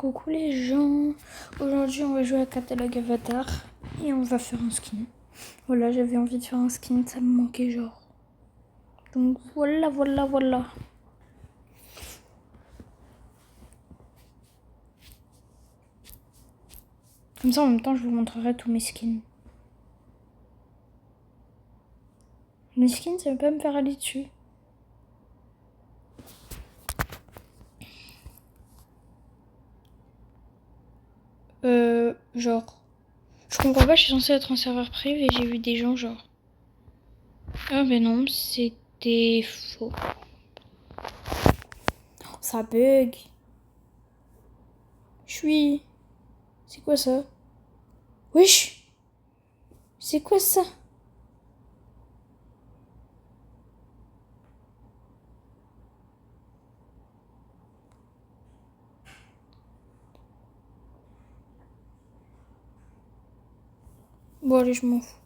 Coucou les gens, aujourd'hui on va jouer à Catalogue Avatar et on va faire un skin. Voilà, j'avais envie de faire un skin, ça me manquait genre. Donc voilà. Comme ça en même temps je vous montrerai tous mes skins. Mes skins ça veut pas me faire aller dessus. Genre. Je comprends pas, je suis censée être en serveur privé et j'ai vu des gens genre. Ah mais non, c'était faux. Oh, ça bug. Je suis. C'est quoi ça? Wesh. C'est quoi ça? Bon allez, je m'en fous.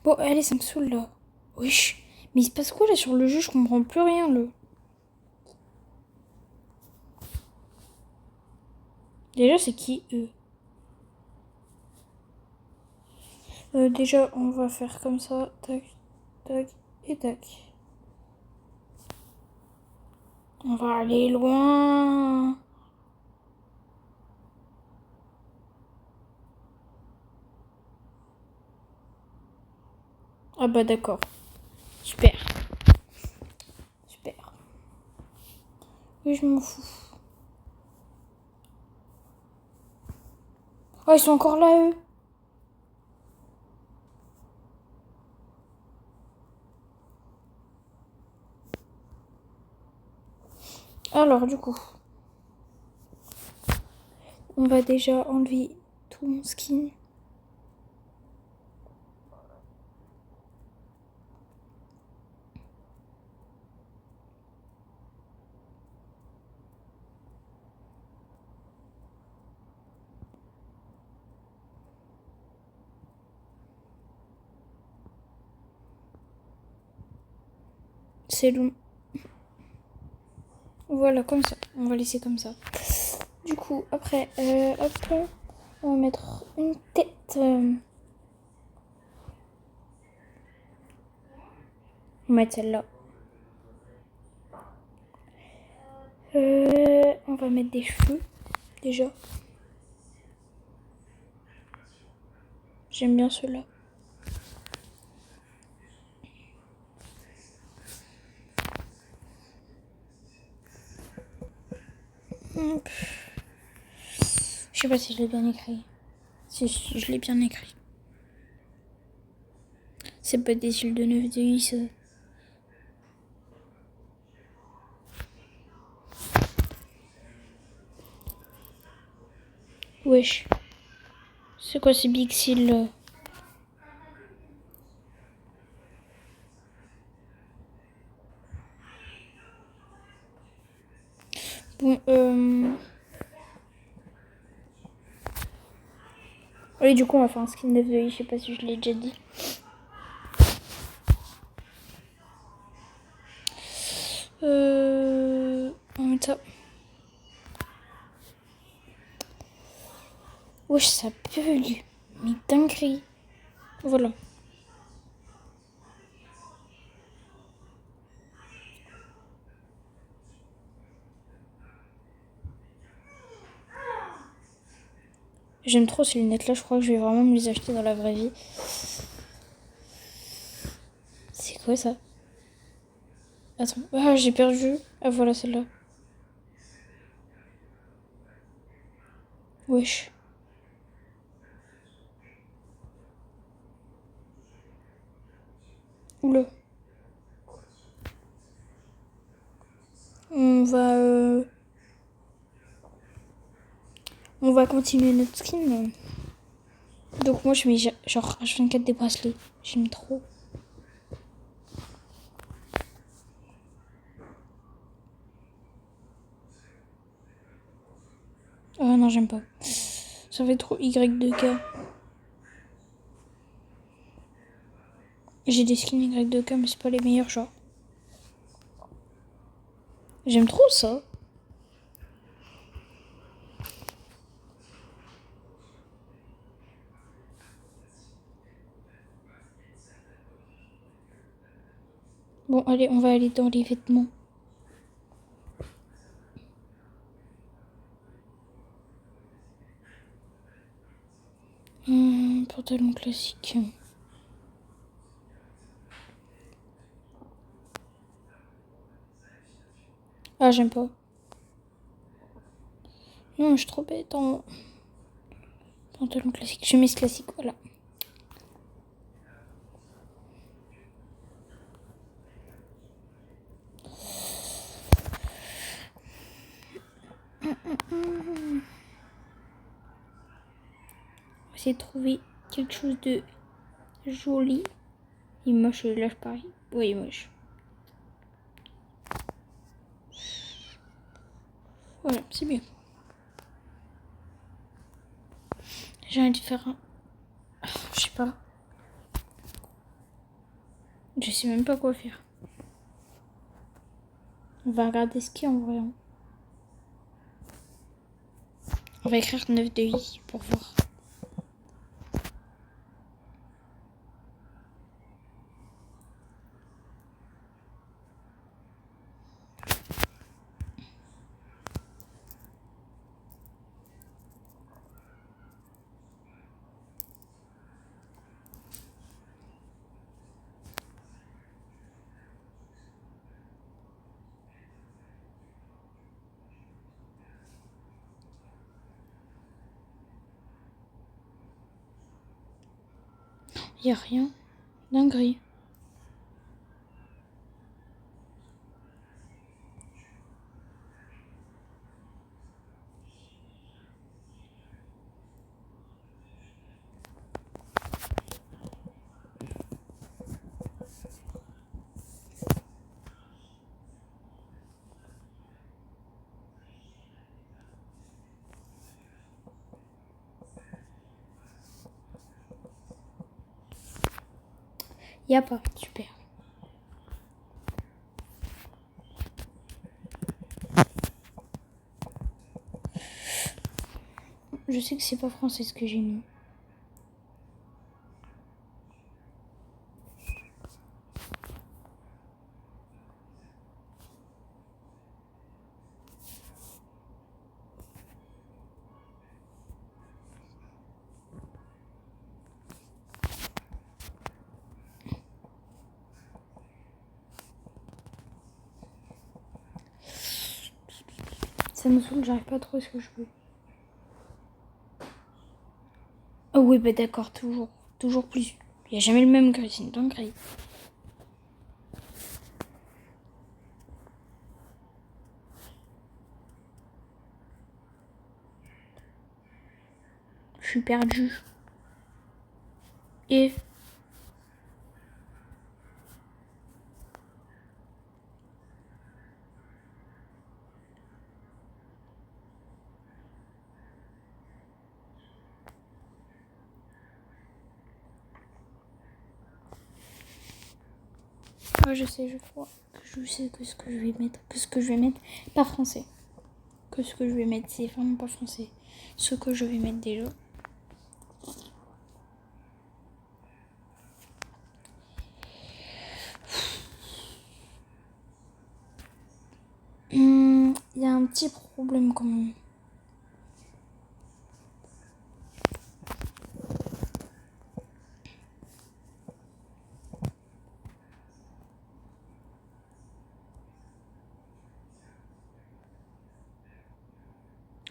Bon allez, ça me saoule là. Wesh. Mais il se passe quoi là sur le jeu? Je comprends plus rien là. Déjà, c'est qui eux? Déjà, on va faire comme ça. Tac, tac et tac. On va aller loin. Ah bah d'accord. Super. Super. Oui, je m'en fous. Oh, ils sont encore là, eux. Alors, du coup, on va déjà enlever tout mon skin. C'est long. Voilà, comme ça. On va laisser comme ça. Du coup, après, hop, on va mettre une tête. On va mettre celle-là. On va mettre des cheveux, déjà. J'aime bien ceux-là. Je sais pas si je l'ai bien écrit. Si, je l'ai bien écrit. C'est pas des îles de 9 de I, ça. Wesh. C'est quoi ces big seals là? Bon, oui, du coup, on va faire un skin 9 de I, je sais pas si je l'ai déjà dit. On va mettre ça. Wesh, ça bug. Mais dinguerie. Voilà. J'aime trop ces lunettes là, je crois que je vais vraiment me les acheter dans la vraie vie. C'est quoi ça? Attends, ah j'ai perdu. Ah voilà celle-là. Wesh. Oula. On va... On va continuer notre skin. Donc moi je mets genre H24 des bracelets. J'aime trop. Ah non j'aime pas. Ça fait trop Y2K. J'ai des skins Y2K mais c'est pas les meilleurs genre. J'aime trop ça. Bon, allez, on va aller dans les vêtements. Pantalon classique. Ah, j'aime pas. Non, je suis trop bête en pantalon classique. Chemise classique, voilà. On va essayer de trouver quelque chose de joli. Il est moche, là je parie. Oui, il est moche. Voilà, c'est bien. J'ai envie de faire un... Je sais pas. Je sais même pas quoi faire. On va regarder ce qu'il y a en vrai. On va écrire 9 de I pour voir. Y a rien. Dinguerie. Y a pas. Super. Je sais que c'est pas français ce que j'ai mis. Ça me saoule, j'arrive pas à trouver ce que je veux. Oh oui, bah d'accord, toujours. Toujours plus. Y a jamais le même gris, c'est une dinguerie. Je suis perdue. Et... Ouais, je sais, je crois que je sais que ce que je vais mettre. Que ce que je vais mettre, pas français. Que ce que je vais mettre, c'est vraiment pas français. Ce que je vais mettre déjà. Il y a un petit problème quand même.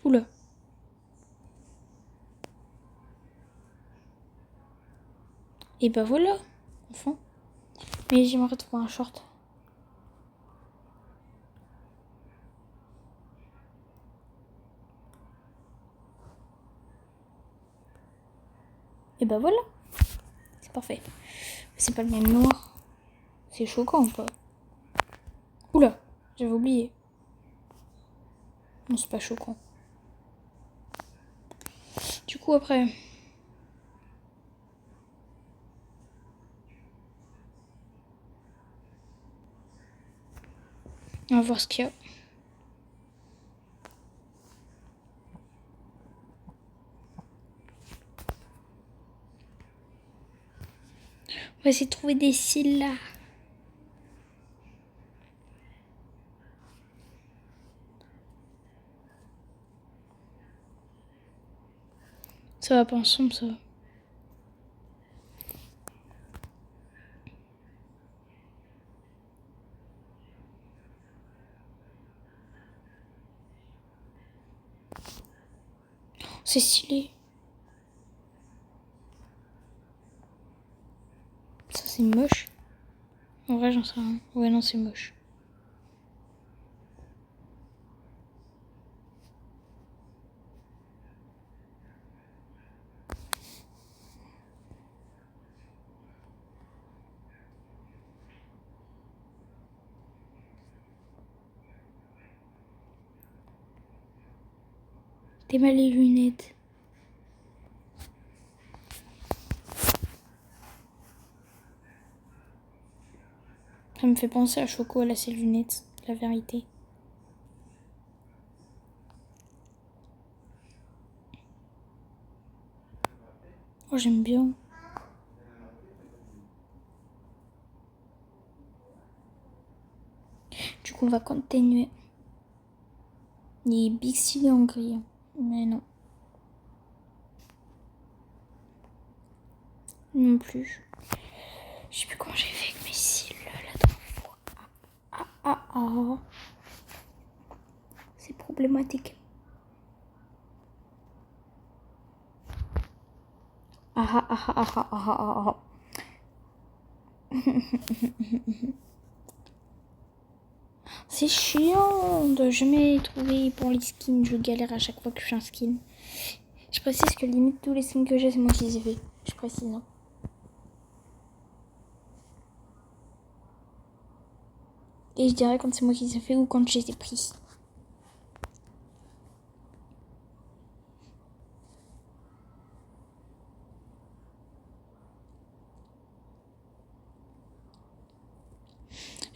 Oula. Et bah voilà, enfin. Mais j'aimerais trouver un short. Et bah voilà. C'est parfait. C'est pas le même noir. C'est choquant ou pas? Oula, j'avais oublié. Non, c'est pas choquant. Du coup, après... On va voir ce qu'il y a. va essayer de trouver des cils là. Ça va pas ensemble, ça. C'est stylé. Ça, c'est moche. En vrai, j'en sais rien. Ouais, non, c'est moche. T'es mal les lunettes. Ça me fait penser à Choco, elle a ses lunettes, la vérité. Oh, j'aime bien. Du coup, on va continuer. Il est bixilé en gris. Mais non. Non plus. Je sais plus comment j'ai fait avec mes cils la dernière fois. C'est problématique. C'est chiant de jamais trouver pour les skins. Je galère à chaque fois que je fais un skin. Je précise que limite tous les skins que j'ai, c'est moi qui les ai fait. Je précise. Hein. Et je dirais quand c'est moi qui les ai fait ou quand je les ai pris.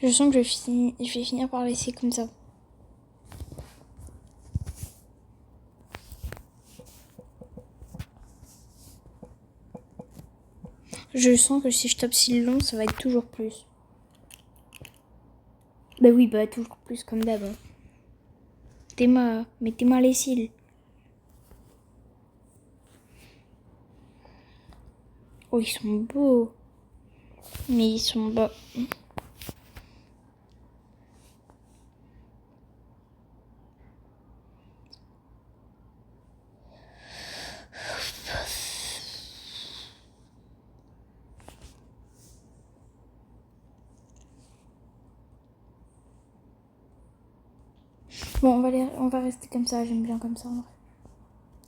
Je sens que je vais finir par laisser comme ça. Je sens que si je tape si long, ça va être toujours plus. Bah oui, bah toujours plus comme d'hab. Mettez-moi les cils. Oh, ils sont beaux. Mais ils sont bas. Bon, on va rester comme ça. J'aime bien comme ça.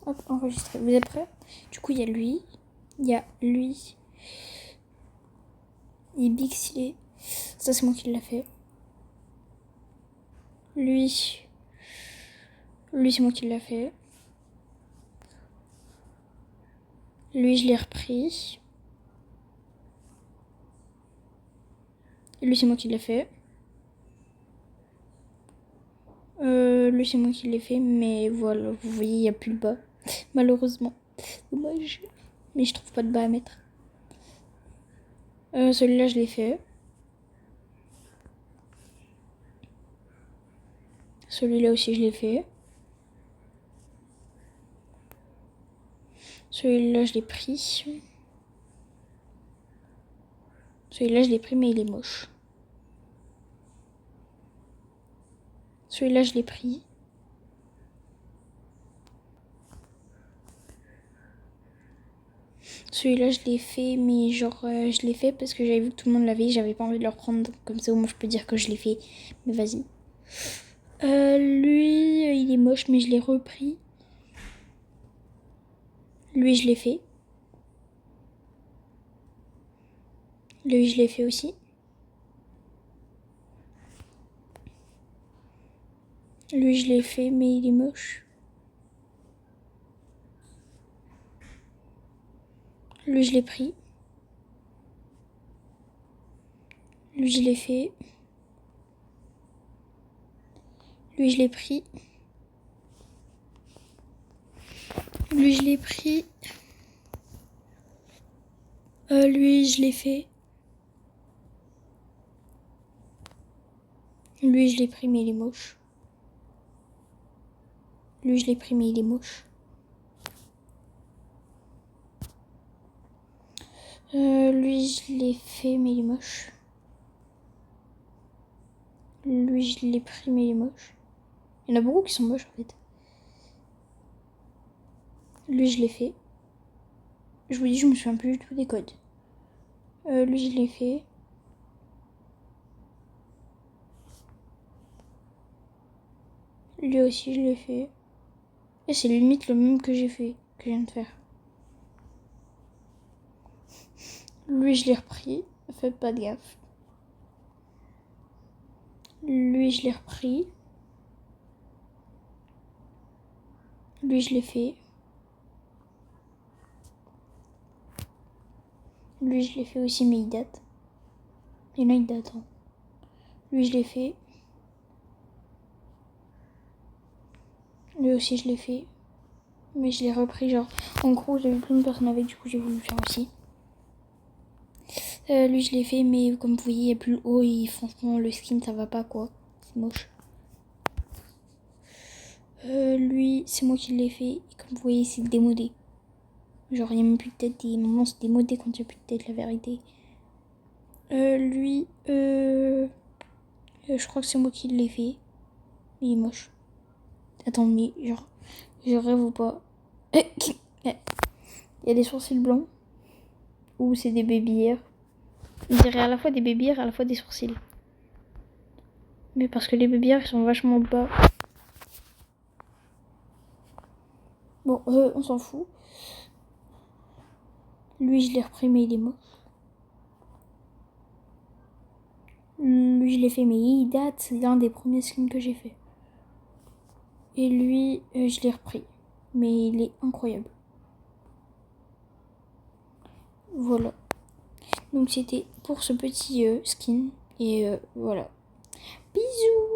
Hop, enregistrer. Vous êtes prêts? Du coup, il y a lui. Il y a lui. Il est bixilé. Ça, c'est moi qui l'ai fait. Lui. Lui, c'est moi qui l'ai fait. Lui, je l'ai repris. Lui, c'est moi qui l'ai fait. Lui, c'est moi qui l'ai fait, mais voilà, vous voyez, il n'y a plus le bas. Malheureusement. Dommage. Mais je trouve pas de bas à mettre. Celui-là, je l'ai fait. Celui-là aussi, je l'ai fait. Celui-là, je l'ai pris. Celui-là, je l'ai pris, mais il est moche. Celui-là, je l'ai pris. Celui-là, je l'ai fait, mais genre, je l'ai fait parce que j'avais vu que tout le monde l'avait. J'avais pas envie de le reprendre. Donc, comme ça, au moins, je peux dire que je l'ai fait. Mais vas-y. Lui, il est moche, mais je l'ai repris. Lui, je l'ai fait. Lui, je l'ai fait aussi. Lui, je l'ai fait, mais il est moche. Lui, je l'ai pris. Lui, je l'ai fait. Lui, je l'ai pris. Lui, je l'ai pris. Lui, je l'ai fait. Lui, je l'ai pris, mais il est moche. Lui, je l'ai pris, mais il est moche. Lui, je l'ai fait, mais il est moche. Lui, je l'ai pris, mais il est moche. Il y en a beaucoup qui sont moches, en fait. Lui, je l'ai fait. Je vous dis, je me souviens plus du tout des codes. Lui, je l'ai fait. Lui aussi, je l'ai fait. Et c'est limite le même que j'ai fait, que je viens de faire. Lui, je l'ai repris. Faites pas de gaffe. Lui, je l'ai repris. Lui, je l'ai fait. Lui, je l'ai fait aussi, mais il date. Il y en a, il date. Hein. Lui, je l'ai fait. Lui aussi, je l'ai fait. Mais je l'ai repris, genre. En gros, j'avais plein de personnes avec, du coup, j'ai voulu le faire aussi. Lui, je l'ai fait, mais comme vous voyez, il est plus haut et franchement, le skin, ça va pas, quoi. C'est moche. Lui, c'est moi qui l'ai fait. Et comme vous voyez, c'est démodé. Genre, il n'y a même plus de tête. Des moments, c'est démodé quand il n'y a plus de tête, la vérité. Lui, je crois que c'est moi qui l'ai fait. Mais il est moche. Attends, mais genre, je rêve ou pas? Il y a des sourcils blancs. Ou c'est des baby hairs. On dirait à la fois des baby hairs, à la fois des sourcils. Mais parce que les baby hairs, ils sont vachement bas. Bon, on s'en fout. Lui, je l'ai repris, mais il est moche. Lui, je l'ai fait, mais il date. C'est l'un des premiers skins que j'ai fait. Et lui, je l'ai repris. Mais il est incroyable. Voilà. Donc, c'était pour ce petit skin. Et voilà. Bisous!